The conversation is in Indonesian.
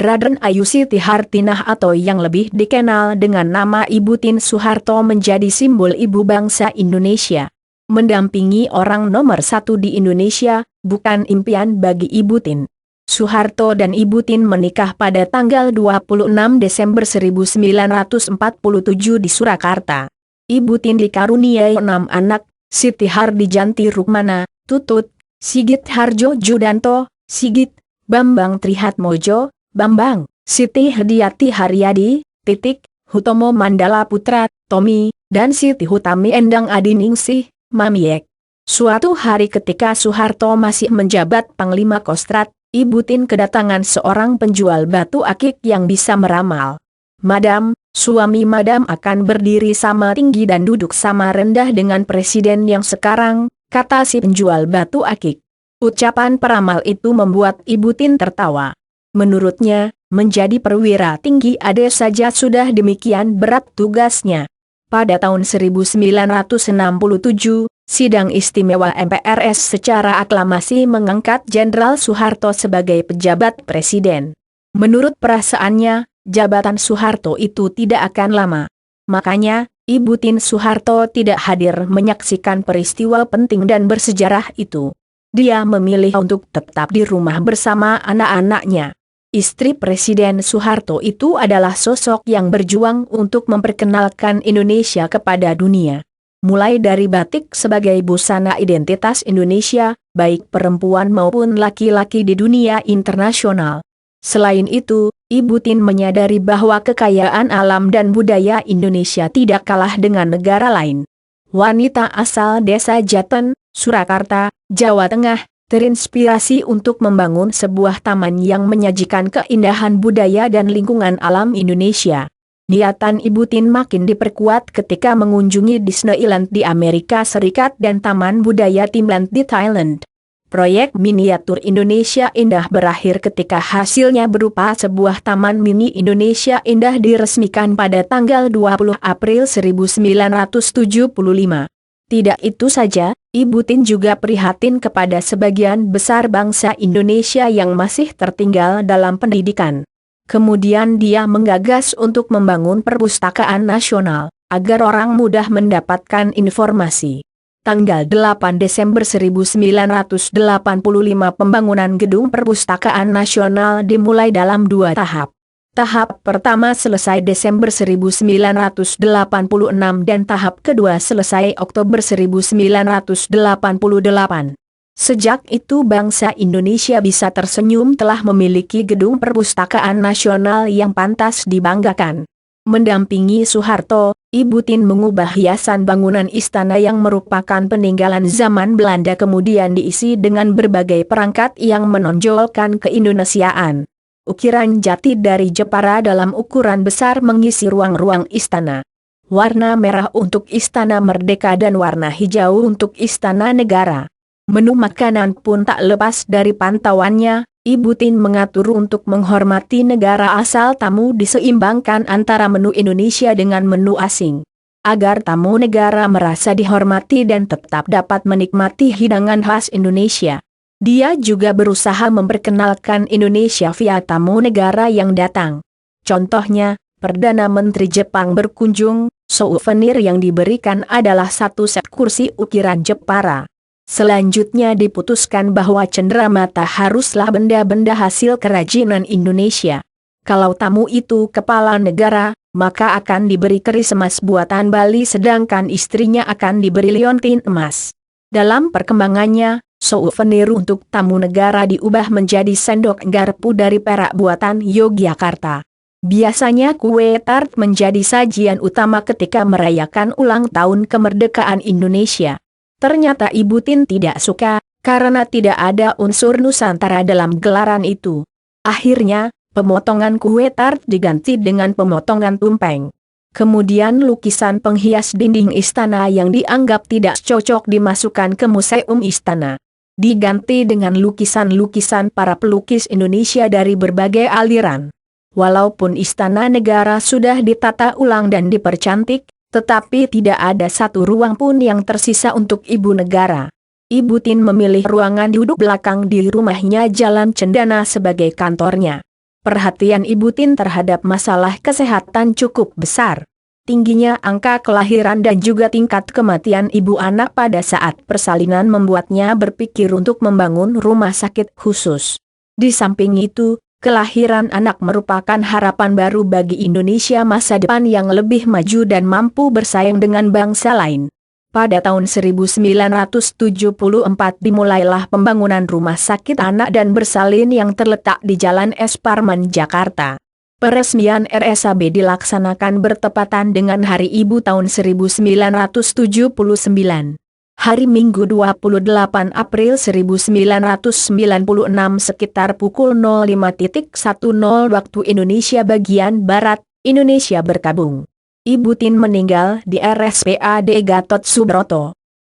Raden Ayu Siti Hartinah atau yang lebih dikenal dengan nama Ibu Tien Soeharto menjadi simbol ibu bangsa Indonesia. Mendampingi orang nomor satu di Indonesia, bukan impian bagi Ibu Tien. Soeharto dan Ibu Tien menikah pada tanggal 26 Desember 1947 di Surakarta. Ibu Tien dikaruniai 6 anak, Siti Hardijanti Rukmana, Tutut, Sigit Harjo Judanto, Sigit, Bambang Trihatmojo, Bambang, Siti Hediati Haryadi, Titik, Hutomo Mandala Putra, Tommy, dan Siti Hutami Endang Adiningsih, Mamiek. Suatu hari ketika Soeharto masih menjabat Panglima Kostrad, Ibu Tien kedatangan seorang penjual batu akik yang bisa meramal. "Madam, suami Madam akan berdiri sama tinggi dan duduk sama rendah dengan presiden yang sekarang," kata si penjual batu akik. Ucapan peramal itu membuat Ibu Tien tertawa. Menurutnya, menjadi perwira tinggi ada saja sudah demikian berat tugasnya. Pada tahun 1967, sidang istimewa MPRS secara aklamasi mengangkat Jenderal Soeharto sebagai pejabat presiden. Menurut perasaannya, jabatan Soeharto itu tidak akan lama. Makanya, Ibu Tien Soeharto tidak hadir menyaksikan peristiwa penting dan bersejarah itu. Dia memilih untuk tetap di rumah bersama anak-anaknya. Istri Presiden Soeharto itu adalah sosok yang berjuang untuk memperkenalkan Indonesia kepada dunia. Mulai dari batik sebagai busana identitas Indonesia, baik perempuan maupun laki-laki di dunia internasional. Selain itu, Ibu Tien menyadari bahwa kekayaan alam dan budaya Indonesia tidak kalah dengan negara lain. Wanita asal desa Jaten, Surakarta, Jawa Tengah, terinspirasi untuk membangun sebuah taman yang menyajikan keindahan budaya dan lingkungan alam Indonesia. Niatan Ibu Tien makin diperkuat ketika mengunjungi Disneyland di Amerika Serikat dan Taman Budaya Timland di Thailand. Proyek miniatur Indonesia Indah berakhir ketika hasilnya berupa sebuah Taman Mini Indonesia Indah diresmikan pada tanggal 20 April 1975. Tidak itu saja, Ibu Tien juga prihatin kepada sebagian besar bangsa Indonesia yang masih tertinggal dalam pendidikan. Kemudian dia menggagas untuk membangun perpustakaan nasional, agar orang mudah mendapatkan informasi. Tanggal 8 Desember 1985 pembangunan Gedung Perpustakaan Nasional dimulai dalam 2 tahap. Tahap pertama selesai Desember 1986 dan tahap kedua selesai Oktober 1988. Sejak itu bangsa Indonesia bisa tersenyum telah memiliki gedung perpustakaan nasional yang pantas dibanggakan. Mendampingi Soeharto, Ibu Tien mengubah hiasan bangunan istana yang merupakan peninggalan zaman Belanda kemudian diisi dengan berbagai perangkat yang menonjolkan keindonesiaan. Ukiran jati dari Jepara dalam ukuran besar mengisi ruang-ruang istana. Warna merah untuk Istana Merdeka dan warna hijau untuk Istana Negara. Menu makanan pun tak lepas dari pantauannya. Ibu Tien mengatur untuk menghormati negara asal tamu diseimbangkan antara menu Indonesia dengan menu asing. Agar tamu negara merasa dihormati dan tetap dapat menikmati hidangan khas Indonesia. Dia juga berusaha memperkenalkan Indonesia via tamu negara yang datang. Contohnya, Perdana Menteri Jepang berkunjung, souvenir yang diberikan adalah satu set kursi ukiran Jepara. Selanjutnya diputuskan bahwa cenderamata haruslah benda-benda hasil kerajinan Indonesia. Kalau tamu itu kepala negara, maka akan diberi keris emas buatan Bali sedangkan istrinya akan diberi liontin emas. Dalam perkembangannya, souvenir untuk tamu negara diubah menjadi sendok garpu dari perak buatan Yogyakarta. Biasanya kue tart menjadi sajian utama ketika merayakan ulang tahun kemerdekaan Indonesia. Ternyata Ibu Tien tidak suka, karena tidak ada unsur Nusantara dalam gelaran itu. Akhirnya, pemotongan kue tart diganti dengan pemotongan tumpeng. Kemudian lukisan penghias dinding istana yang dianggap tidak cocok dimasukkan ke museum istana. Diganti dengan lukisan-lukisan para pelukis Indonesia dari berbagai aliran. Walaupun istana negara sudah ditata ulang dan dipercantik, tetapi tidak ada satu ruang pun yang tersisa untuk ibu negara. Ibu Tien memilih ruangan duduk belakang di rumahnya Jalan Cendana sebagai kantornya. Perhatian Ibu Tin terhadap masalah kesehatan cukup besar. Tingginya angka kelahiran dan juga tingkat kematian ibu anak pada saat persalinan membuatnya berpikir untuk membangun rumah sakit khusus. Di samping itu, kelahiran anak merupakan harapan baru bagi Indonesia masa depan yang lebih maju dan mampu bersaing dengan bangsa lain. Pada tahun 1974 dimulailah pembangunan rumah sakit anak dan bersalin yang terletak di Jalan Es Parman, Jakarta. Peresmian RSAB dilaksanakan bertepatan dengan Hari Ibu tahun 1979. Hari Minggu 28 April 1996 sekitar pukul 05.10 waktu Indonesia bagian Barat, Indonesia berkabung. Ibu Tin meninggal di RSPAD Gatot Subroto.